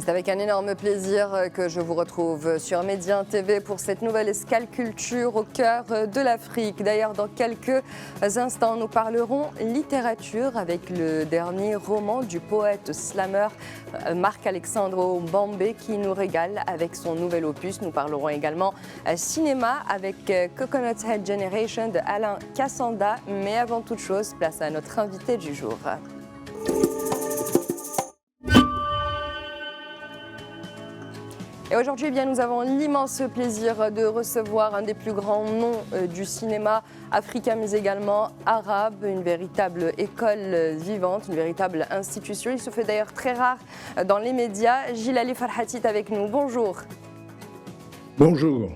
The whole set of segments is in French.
C'est avec un énorme plaisir que je vous retrouve sur Médien TV pour cette nouvelle escale culture au cœur de l'Afrique. D'ailleurs, dans quelques instants, nous parlerons littérature avec le dernier roman du poète slammer Marc-Alexandre Mbambe qui nous régale avec son nouvel opus. Nous parlerons également cinéma avec Coconut Head Generation de Alain Cassanda. Mais avant toute chose, place à notre invité du jour. Et aujourd'hui, nous avons l'immense plaisir de recevoir un des plus grands noms du cinéma africain, mais également arabe, une véritable école vivante, une véritable institution. Il se fait d'ailleurs très rare dans les médias. Djilali Farhati est avec nous. Bonjour. Bonjour.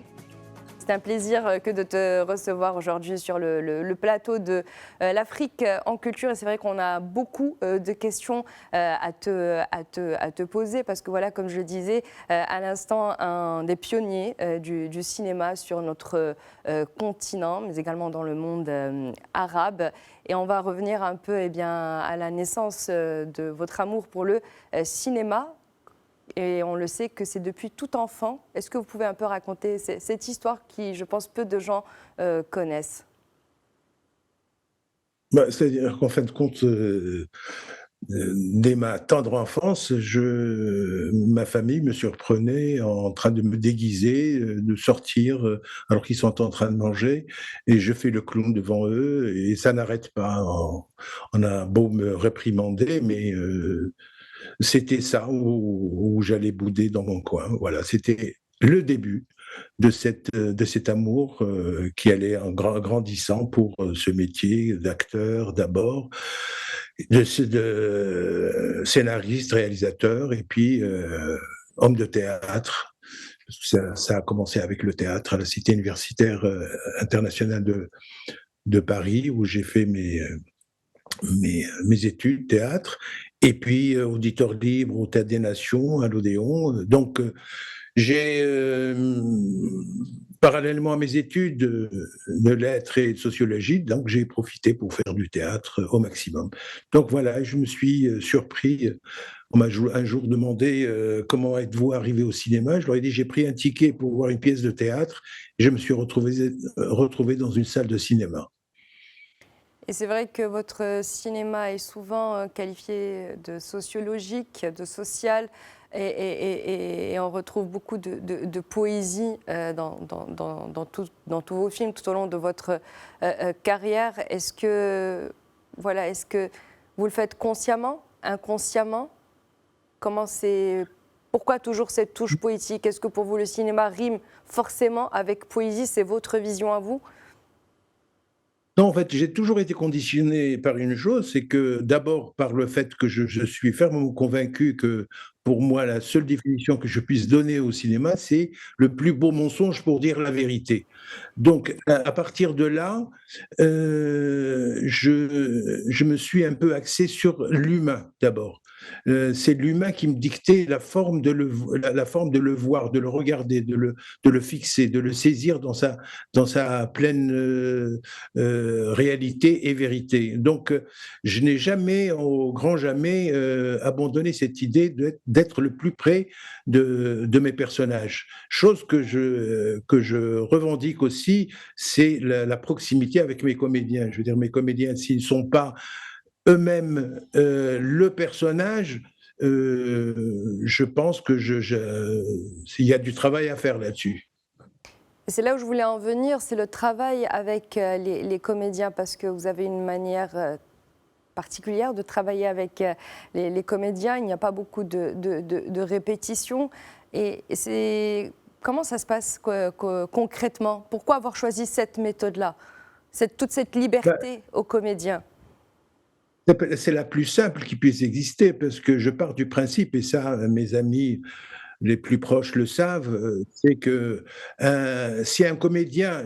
C'est un plaisir que de te recevoir aujourd'hui sur le plateau de l'Afrique en culture. Et c'est vrai qu'on a beaucoup de questions à te poser parce que voilà, comme je le disais à l'instant, un des pionniers du cinéma sur notre continent, mais également dans le monde arabe. Et on va revenir un peu à la naissance de votre amour pour le cinéma. Et on le sait que c'est depuis tout enfant. Est-ce que vous pouvez un peu raconter cette histoire qui, je pense, peu de gens connaissent? C'est-à-dire qu'en fin de compte, dès ma tendre enfance, ma famille me surprenait en train de me déguiser, de sortir alors qu'ils sont en train de manger, et je fais le clown devant eux, et ça n'arrête pas. On a beau me réprimander, mais c'était ça où j'allais bouder dans mon coin. Voilà, c'était le début de cet amour qui allait en grandissant pour ce métier d'acteur d'abord, de scénariste, réalisateur, et puis homme de théâtre. Ça a commencé avec le théâtre à la Cité universitaire internationale de Paris, où j'ai fait mes études théâtre, et puis auditeur libre au Théâtre des Nations, à l'Odéon. Donc, j'ai, parallèlement à mes études de lettres et de sociologie, donc j'ai profité pour faire du théâtre au maximum. Donc voilà, je me suis surpris. On m'a un jour demandé comment êtes-vous arrivé au cinéma. Je leur ai dit j'ai pris un ticket pour voir une pièce de théâtre et je me suis retrouvé dans une salle de cinéma. Et c'est vrai que votre cinéma est souvent qualifié de sociologique, de social, et on retrouve beaucoup de poésie dans tous vos films tout au long de votre carrière. Est-ce que vous le faites consciemment, inconsciemment? Pourquoi toujours cette touche poétique? Est-ce que pour vous le cinéma rime forcément avec poésie? C'est votre vision à vous? Non, en fait, j'ai toujours été conditionné par une chose, c'est que d'abord par le fait que je suis fermement convaincu que pour moi, la seule définition que je puisse donner au cinéma, c'est le plus beau mensonge pour dire la vérité. Donc, à partir de là, je me suis un peu axé sur l'humain d'abord. C'est l'humain qui me dictait la forme de le voir, de le regarder, de le fixer, de le saisir dans sa pleine réalité et vérité. Donc, je n'ai jamais, au grand jamais, abandonné cette idée d'être le plus près de mes personnages. Chose que je revendique aussi, c'est la proximité avec mes comédiens. Je veux dire, mes comédiens, s'ils ne sont pas eux-mêmes le personnage, je pense que il y a du travail à faire là-dessus. C'est là où je voulais en venir, c'est le travail avec les comédiens, parce que vous avez une manière particulière de travailler avec les comédiens. Il n'y a pas beaucoup de répétitions. Et comment ça se passe concrètement? Pourquoi avoir choisi cette méthode-là, toute cette liberté aux comédiens? C'est la plus simple qui puisse exister, parce que je pars du principe, et ça, mes amis les plus proches le savent, c'est que si un comédien,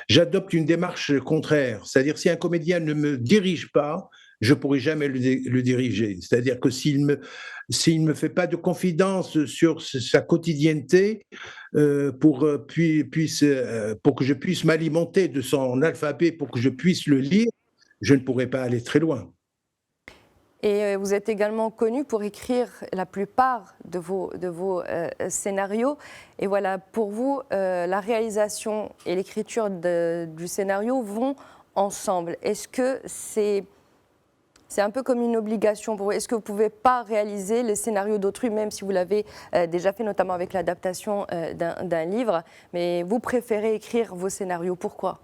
j'adopte une démarche contraire, c'est-à-dire si un comédien ne me dirige pas, je ne pourrai jamais le diriger. C'est-à-dire que s'il me fait pas de confidence sur sa quotidienneté, pour que je puisse m'alimenter de son alphabet, pour que je puisse le lire, je ne pourrai pas aller très loin. Et vous êtes également connu pour écrire la plupart de vos scénarios. Et voilà, pour vous, la réalisation et l'écriture du scénario vont ensemble. Est-ce que c'est un peu comme une obligation pour vous? Est-ce que vous ne pouvez pas réaliser les scénarios d'autrui, même si vous l'avez déjà fait, notamment avec l'adaptation d'un livre, mais vous préférez écrire vos scénarios? Pourquoi?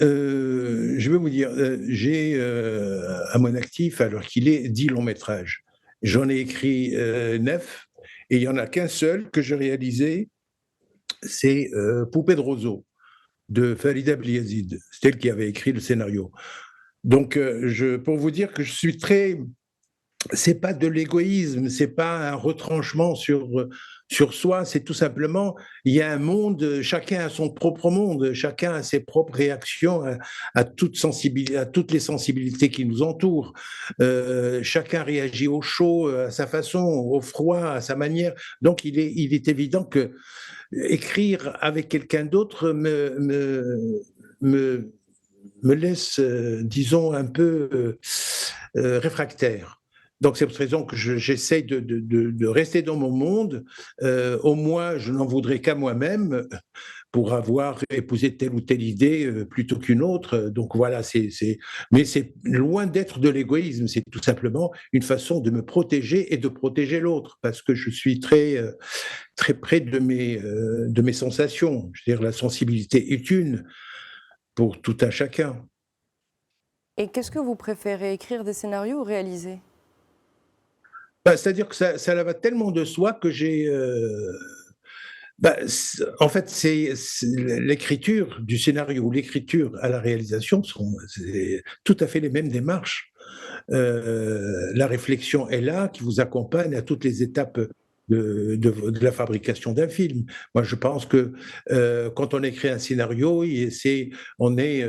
Je vais vous dire, j'ai à mon actif, alors qu'il est 10 longs métrages. J'en ai écrit 9 et il n'y en a qu'un seul que j'ai réalisé, c'est Poupée de roseau de Farida Bliazid. C'est elle qui avait écrit le scénario. Donc, pour vous dire que je suis très, c'est pas de l'égoïsme, c'est pas un retranchement sur soi, c'est tout simplement, il y a un monde, chacun a son propre monde, chacun a ses propres réactions à toutes les sensibilités qui nous entourent. Chacun réagit au chaud à sa façon, au froid à sa manière. Donc il est évident que écrire avec quelqu'un d'autre me, me laisse, disons, un peu réfractaire. Donc c'est pour cette raison que j'essaye de rester dans mon monde. Au moins, je n'en voudrais qu'à moi-même pour avoir épousé telle ou telle idée plutôt qu'une autre. Donc voilà, mais c'est loin d'être de l'égoïsme. C'est tout simplement une façon de me protéger et de protéger l'autre, parce que je suis très près de mes sensations. Je veux dire, la sensibilité est une pour tout un chacun. Et qu'est-ce que vous préférez, écrire des scénarios ou réaliser? Bah, c'est-à-dire que ça va tellement de soi que en fait, l'écriture du scénario ou l'écriture à la réalisation sont tout à fait les mêmes démarches. La réflexion est là, qui vous accompagne à toutes les étapes de la fabrication d'un film. Moi, je pense que quand on écrit un scénario, on est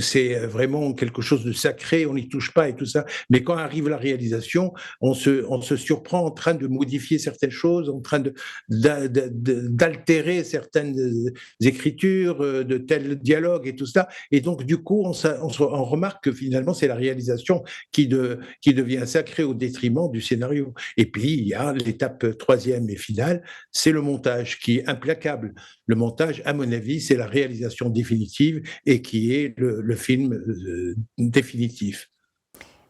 c'est vraiment quelque chose de sacré, on n'y touche pas et tout ça. Mais quand arrive la réalisation, on se surprend en train de modifier certaines choses, en train d'altérer certaines écritures, de tels dialogues et tout ça. Et donc, du coup, on remarque que finalement, c'est la réalisation qui devient sacrée au détriment du scénario. Et puis, il y a l'étape troisième et finale, c'est le montage qui est implacable. Le montage, à mon avis, c'est la réalisation définitive et qui est le film définitif.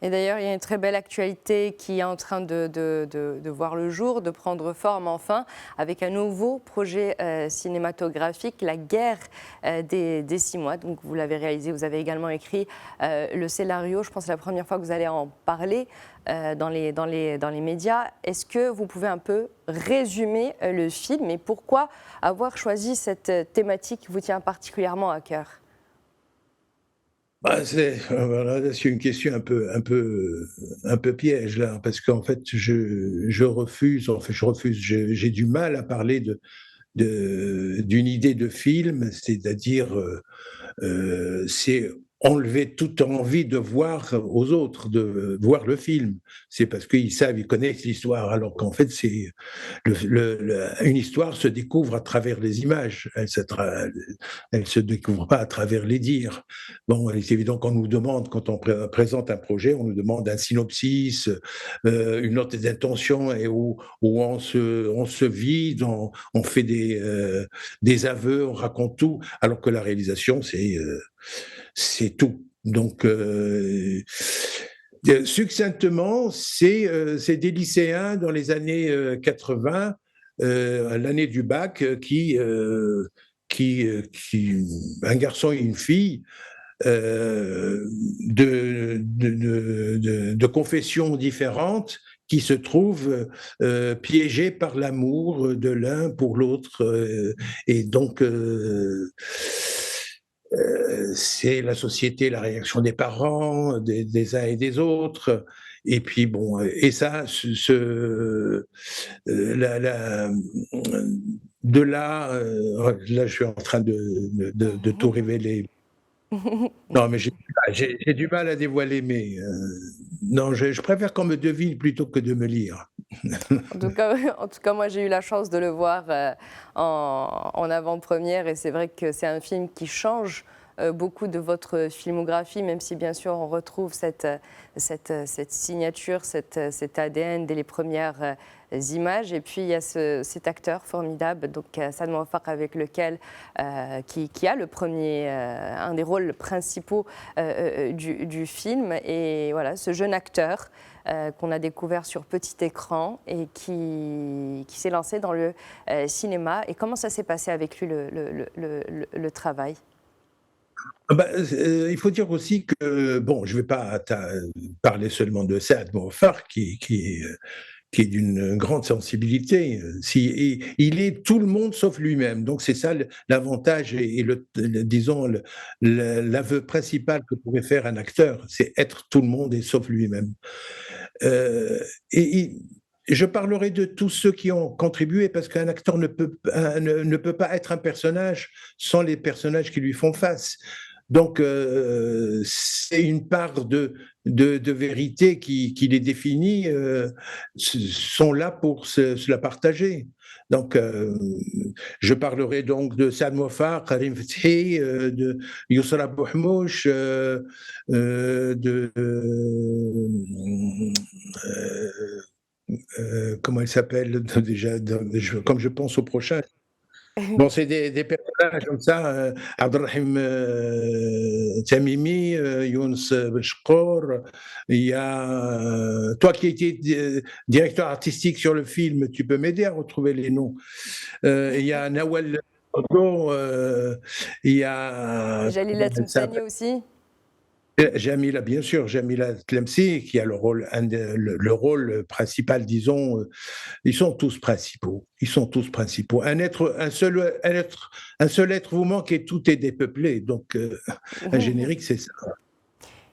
Et d'ailleurs, il y a une très belle actualité qui est en train de voir le jour, de prendre forme enfin, avec un nouveau projet cinématographique, La guerre des 6 mois. Donc, vous l'avez réalisé, vous avez également écrit le scénario. Je pense que c'est la première fois que vous allez en parler dans les médias. Est-ce que vous pouvez un peu résumer le film et pourquoi avoir choisi cette thématique qui vous tient particulièrement à cœur? Voilà, c'est une question un peu piège là, parce qu'en fait, je refuse, j'ai du mal à parler d'une idée de film, c'est-à-dire c'est enlever toute envie de voir aux autres, de voir le film. C'est parce qu'ils savent, ils connaissent l'histoire, alors qu'en fait, une histoire se découvre à travers les images. Elle se découvre pas à travers les dires. Bon, il est évident qu'on nous demande, quand on présente un projet, on nous demande un synopsis, une note d'intention, et où on se vide, on fait des aveux, on raconte tout, alors que la réalisation, c'est tout. Donc, succinctement, c'est des lycéens dans les années 80, l'année du bac, un garçon et une fille, de confessions différentes, qui se trouvent piégés par l'amour de l'un pour l'autre. Et donc, c'est la société, la réaction des parents, des uns et des autres. Et puis bon, et ça, la, là, je suis en train de tout révéler. Non, mais j'ai du mal à dévoiler, mais non, je préfère qu'on me devine plutôt que de me lire. En tout cas, moi, j'ai eu la chance de le voir en avant-première et c'est vrai que c'est un film qui change beaucoup de votre filmographie, même si bien sûr on retrouve cette signature, cet ADN dès les premières images. Et puis il y a cet acteur formidable, donc Saad Mouafaq, avec lequel qui a le premier, un des rôles principaux du film. Et voilà, ce jeune acteur qu'on a découvert sur petit écran et qui s'est lancé dans le cinéma. Et comment ça s'est passé avec lui le travail? Il faut dire aussi que, bon, je ne vais pas parler seulement de Saad Mouafaq, qui est d'une grande sensibilité. Il est tout le monde sauf lui-même. Donc c'est ça l'avantage et disons l'aveu principal que pourrait faire un acteur, c'est être tout le monde et sauf lui-même. Euh, et je parlerai de tous ceux qui ont contribué parce qu'un acteur ne peut pas être un personnage sans les personnages qui lui font face. Donc, c'est une part de vérité qui les définit, sont là pour se la partager. Donc, je parlerai donc de Saad Mouafaq, Karim Fethi, de Yousra Bouhmouch, comment il s'appelle déjà, comme je pense au prochain. Bon, c'est des personnages comme ça, Abdelrahim Tamimi, Younes Benchkour. Il y a toi qui étais directeur artistique sur le film, tu peux m'aider à retrouver les noms. Il y a Nawal Odo, il y a Jalila Tlemceni aussi. Jamila, bien sûr, Jamila Tlemsi, qui a le rôle principal, disons. Ils sont tous principaux. Ils sont tous principaux. Un seul être vous manque et tout est dépeuplé. Donc, un générique, c'est ça.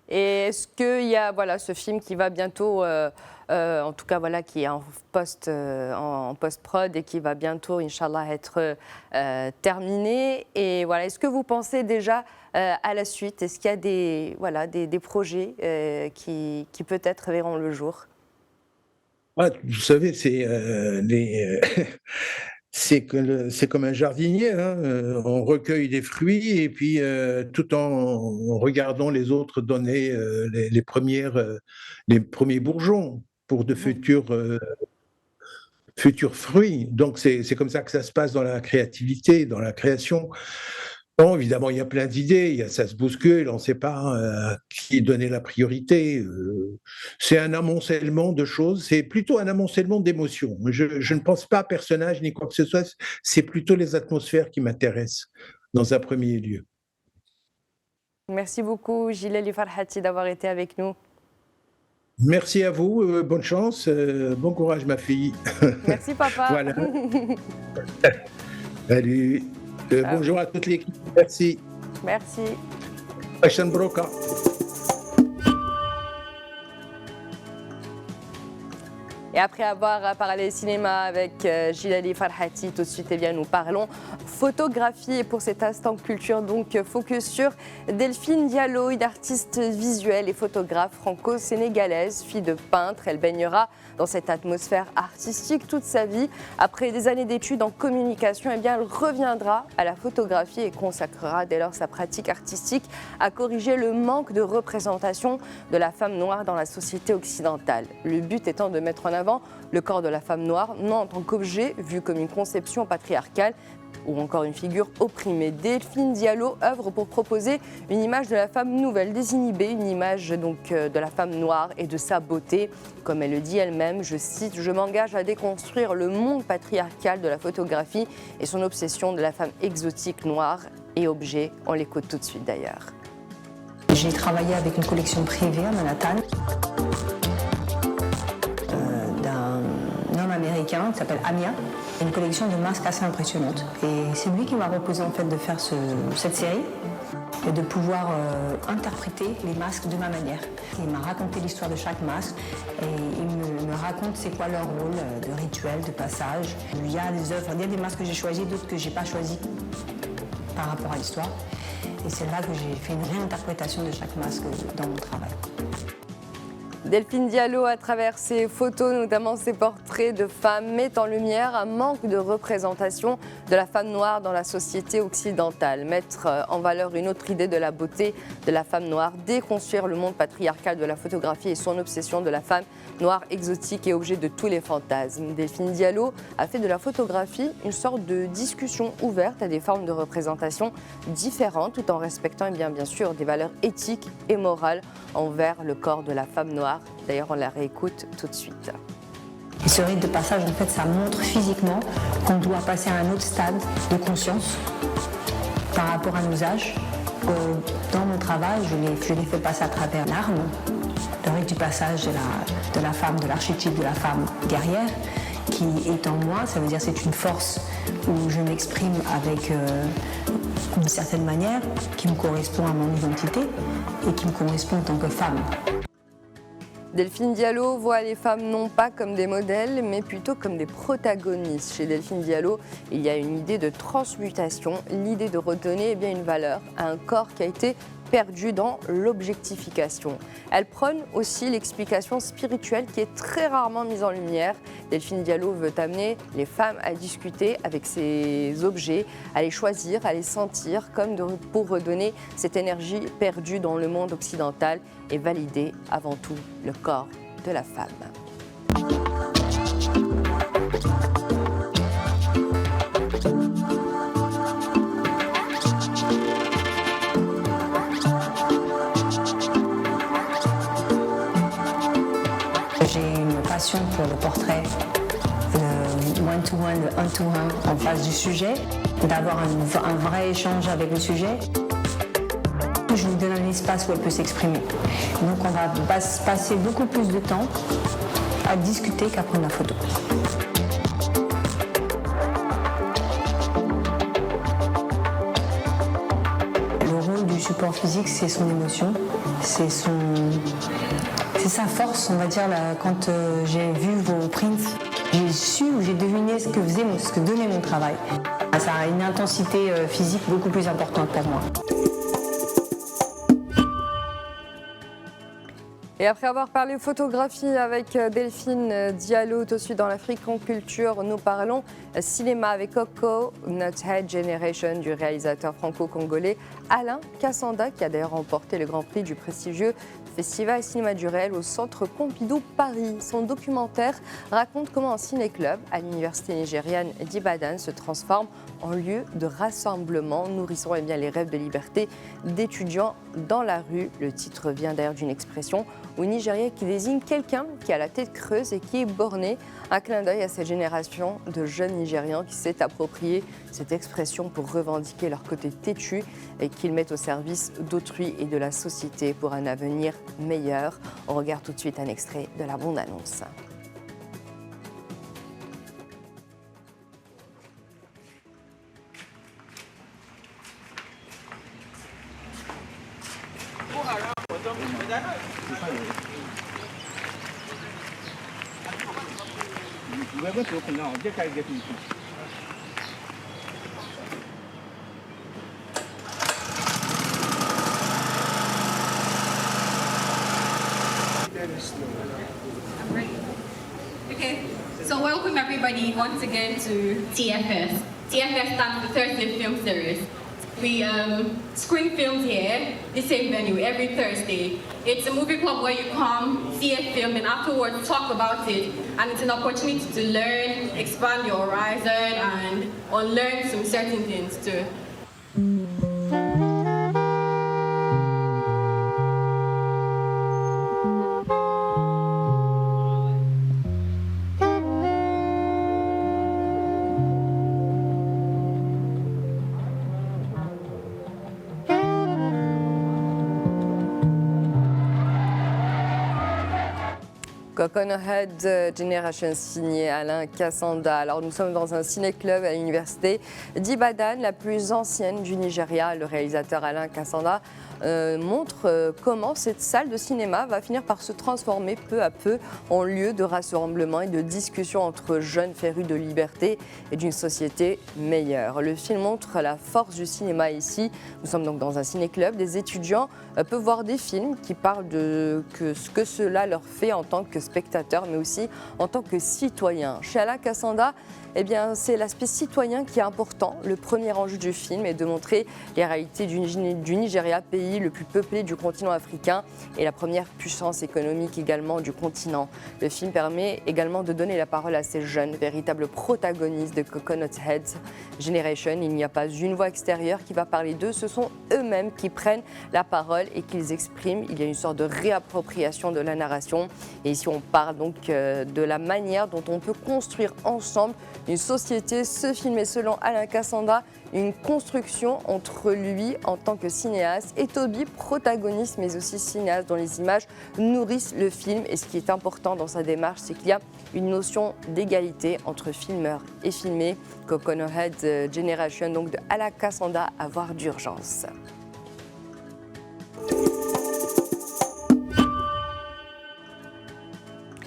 Et est-ce qu'il y a ce film qui va bientôt, en tout cas qui est en post-prod et qui va bientôt, Inch'Allah, être terminé. Et voilà, est-ce que vous pensez déjà à la suite? Est-ce qu'il y a des projets qui peut-être verront le jour? Vous savez, c'est comme un jardinier, hein. On recueille des fruits et puis tout en regardant les autres donner les premiers bourgeons pour de futurs fruits. Donc c'est comme ça que ça se passe dans la créativité, dans la création. Bon, évidemment, il y a plein d'idées, ça se bouscule, on ne sait pas à qui donner la priorité. C'est un amoncellement de choses, c'est plutôt un amoncellement d'émotions. Je ne pense pas à personnage ni quoi que ce soit, c'est plutôt les atmosphères qui m'intéressent dans un premier lieu. Merci beaucoup, Jilali Farhati, d'avoir été avec nous. Merci à vous, bonne chance, bon courage ma fille. Merci papa. Voilà. Salut. Bonjour à toute l'équipe. Merci. Merci. Hassan Broka. Et après avoir parlé cinéma avec Jilali Farhati, tout de suite, nous parlons photographie. Et pour cet instant culture, donc, focus sur Delphine Diallo, une artiste visuelle et photographe franco-sénégalaise, fille de peintre. Elle baignera dans cette atmosphère artistique toute sa vie. Après des années d'études en communication, elle reviendra à la photographie et consacrera dès lors sa pratique artistique à corriger le manque de représentation de la femme noire dans la société occidentale. Le but étant de mettre en avant le corps de la femme noire, non en tant qu'objet vu comme une conception patriarcale ou encore une figure opprimée. Delphine Diallo œuvre pour proposer une image de la femme nouvelle, désinhibée, une image donc de la femme noire et de sa beauté. Comme elle le dit elle-même, je cite, « Je m'engage à déconstruire le monde patriarcal de la photographie et son obsession de la femme exotique, noire et objet ». On l'écoute tout de suite d'ailleurs. J'ai travaillé avec une collection privée à Manhattan d'un homme américain qui s'appelle Amia. Une collection de masques assez impressionnante. Et c'est lui qui m'a proposé en fait de faire cette série et de pouvoir interpréter les masques de ma manière. Il m'a raconté l'histoire de chaque masque et il me raconte c'est quoi leur rôle de rituel, de passage. Il y a des œuvres, il y a des masques que j'ai choisis, d'autres que j'ai pas choisis par rapport à l'histoire. Et c'est là que j'ai fait une réinterprétation de chaque masque dans mon travail. Delphine Diallo, à travers ses photos, notamment ses portraits de femmes, met en lumière un manque de représentation de la femme noire dans la société occidentale. Mettre en valeur une autre idée de la beauté de la femme noire, déconstruire le monde patriarcal de la photographie et son obsession de la femme noire exotique et objet de tous les fantasmes. Delphine Diallo a fait de la photographie une sorte de discussion ouverte à des formes de représentation différentes, tout en respectant bien sûr des valeurs éthiques et morales envers le corps de la femme noire. D'ailleurs, on la réécoute tout de suite. Et ce rite de passage, en fait, ça montre physiquement qu'on doit passer à un autre stade de conscience par rapport à nos âges. Dans mon travail, je l'ai fait passer à travers l'arme, le rite du passage de la femme, de l'archétype de la femme guerrière, qui est en moi. Ça veut dire que c'est une force où je m'exprime avec d'une certaine manière qui me correspond à mon identité et qui me correspond en tant que femme. Delphine Diallo voit les femmes non pas comme des modèles, mais plutôt comme des protagonistes. Chez Delphine Diallo, il y a une idée de transmutation, l'idée de redonner une valeur à un corps qui a été perdu dans l'objectification. Elle prône aussi l'explication spirituelle qui est très rarement mise en lumière. Delphine Diallo veut amener les femmes à discuter avec ces objets, à les choisir, à les sentir, comme pour redonner cette énergie perdue dans le monde occidental et valider avant tout le corps de la femme. J'ai une passion pour le portrait, le one-to-one, le un-to-un en face du sujet, d'avoir un vrai échange avec le sujet. Je lui donne un espace où elle peut s'exprimer. Donc on va passer beaucoup plus de temps à discuter qu'à prendre la photo. Le rôle du support physique, c'est son émotion, c'est sa force, on va dire. Quand j'ai vu vos prints, j'ai su ou j'ai deviné ce que donnait mon travail. Ça a une intensité physique beaucoup plus importante pour moi. Et après avoir parlé photographie avec Delphine Diallo, tout de suite dans l'Afrique en culture, nous parlons cinéma avec Coco, Not Head Generation du réalisateur franco-congolais Alain Cassanda, qui a d'ailleurs remporté le grand prix du prestigieux Festival Cinéma du Réel au Centre Pompidou Paris. Son documentaire raconte comment un ciné-club à l'université nigériane d'Ibadan se transforme en lieu de rassemblement, nourrissant les rêves de liberté d'étudiants dans la rue. Le titre vient d'ailleurs d'une expression au Nigeria qui désigne quelqu'un qui a la tête creuse et qui est borné. Un clin d'œil à cette génération de jeunes Nigérians qui s'est approprié cette expression pour revendiquer leur côté têtu et qu'ils mettent au service d'autrui et de la société pour un avenir meilleur. On regarde tout de suite un extrait de la bande-annonce. Okay, so welcome everybody once again to TFS. TFS stands for Thursday Film Series. We screen films here, the same venue, every Thursday. It's a movie club where you come, see a film, and afterwards talk about it. And it's an opportunity to learn, expand your horizon, and unlearn some certain things too. Coconut Head Generation signé Alain Cassanda. Alors nous sommes dans un ciné-club à l'université d'Ibadan, la plus ancienne du Nigeria. Le réalisateur Alain Cassanda montre comment cette salle de cinéma va finir par se transformer peu à peu en lieu de rassemblement et de discussion entre jeunes férus de liberté et d'une société meilleure. Le film montre la force du cinéma ici. Nous sommes donc dans un ciné-club. Des étudiants peuvent voir des films qui parlent de ce que cela leur fait en tant que spectateurs, mais aussi en tant que citoyens. Chez Alakasanda, eh bien, c'est l'aspect citoyen qui est important. Le premier enjeu du film est de montrer les réalités du Nigeria, pays le plus peuplé du continent africain et la première puissance économique également du continent. Le film permet également de donner la parole à ces jeunes, véritables protagonistes de Coconut Heads Generation. Il n'y a pas une voix extérieure qui va parler d'eux, ce sont eux-mêmes qui prennent la parole et qu'ils expriment. Il y a une sorte de réappropriation de la narration. Et ici, on parle donc de la manière dont on peut construire ensemble une société. Ce film est, selon Alakasanda, une construction entre lui en tant que cinéaste et Toby, protagoniste mais aussi cinéaste, dont les images nourrissent le film. Et ce qui est important dans sa démarche, c'est qu'il y a une notion d'égalité entre filmeur et filmé. Coconut Head Generation, donc de Alakasanda, à voir d'urgence.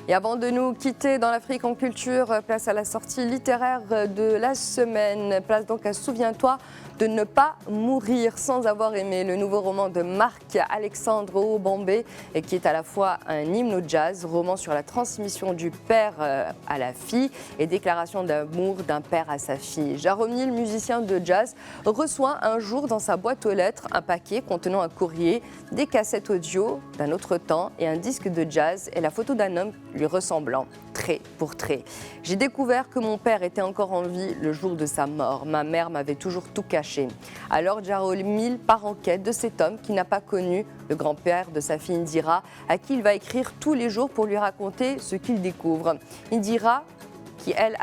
Et avant de nous quitter dans l'Afrique en culture, place à la sortie littéraire de la semaine. Place donc à Souviens-toi de ne pas mourir sans avoir aimé, le nouveau roman de Marc-Alexandre Obambe, qui est à la fois un hymne au jazz, roman sur la transmission du père à la fille et déclaration d'amour d'un père à sa fille. Jaromil, musicien de jazz, reçoit un jour dans sa boîte aux lettres un paquet contenant un courrier, des cassettes audio d'un autre temps et un disque de jazz et la photo d'un homme lui ressemblant, trait pour trait. J'ai découvert que mon père était encore en vie le jour de sa mort. Ma mère m'avait toujours tout caché. Alors Jaromil part en quête de cet homme qui n'a pas connu le grand-père de sa fille Indira, à qui il va écrire tous les jours pour lui raconter ce qu'il découvre. Indira, qui elle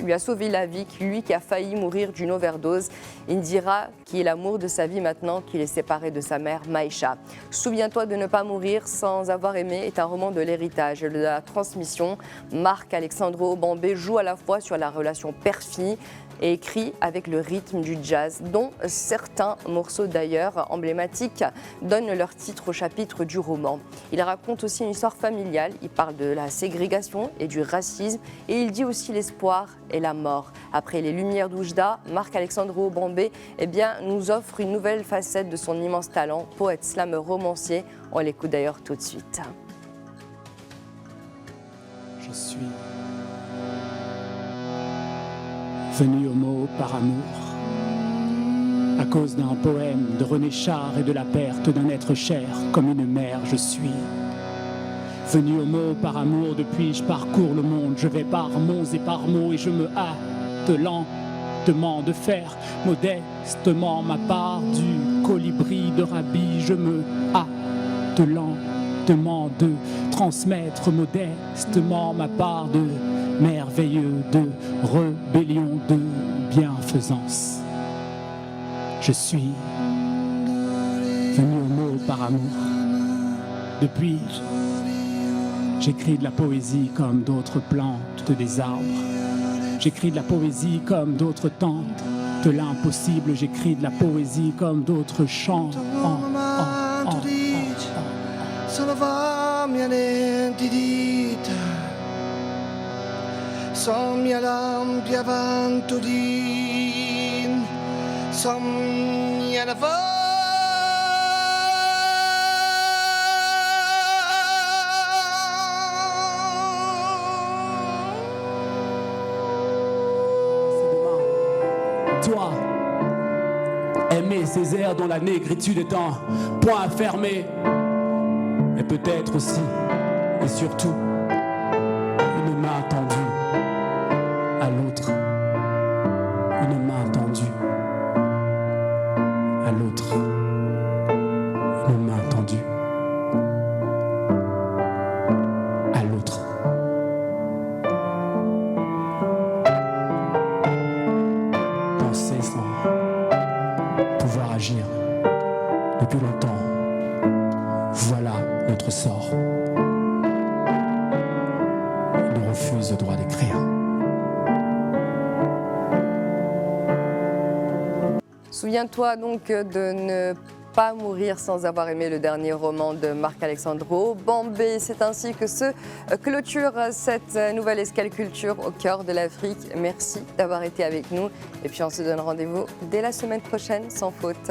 lui a sauvé la vie, lui qui a failli mourir d'une overdose. Indira, qui est l'amour de sa vie maintenant qu'il est séparé de sa mère Maïcha. Souviens-toi de ne pas mourir sans avoir aimé est un roman de l'héritage et de la transmission. Marc-Alexandre Obambe joue à la fois sur la relation père-fille et écrit avec le rythme du jazz, dont certains morceaux d'ailleurs emblématiques donnent leur titre au chapitre du roman. Il raconte aussi une histoire familiale, il parle de la ségrégation et du racisme et il dit aussi l'espoir et la mort. Après les Lumières d'Oujda, Marc-Alexandre Obambe nous offre une nouvelle facette de son immense talent, poète slam romancier. On l'écoute d'ailleurs tout de suite. Je suis venu au mot par amour, à cause d'un poème de René Char et de la perte d'un être cher, comme une mère je suis. Venu au mot par amour, depuis je parcours le monde, je vais par mots et par mots et je me hâte lentement de faire modestement ma part du colibri de Rabbi. Je me hâte lentement de transmettre modestement ma part de merveilleux, de rébellion, de bienfaisance. Je suis venu au mot par amour. Depuis, j'écris de la poésie comme d'autres plantent des arbres. J'écris de la poésie comme d'autres tentent de l'impossible. J'écris de la poésie comme d'autres chantent. Somnia l'ampia vanto din, somnia la Toi, aimer ces airs dont la négritude est un point fermé, mais peut-être aussi et surtout une main tendue à l'autre, une main tendue à l'autre, une main tendue à l'autre. Penser sans pouvoir agir depuis longtemps, voilà notre sort. Il nous refuse le droit d'écrire. Souviens-toi donc de ne pas mourir sans avoir aimé le dernier roman de Marc Alexandro. Bambé, c'est ainsi que se clôture cette nouvelle escale culture au cœur de l'Afrique. Merci d'avoir été avec nous et puis on se donne rendez-vous dès la semaine prochaine sans faute.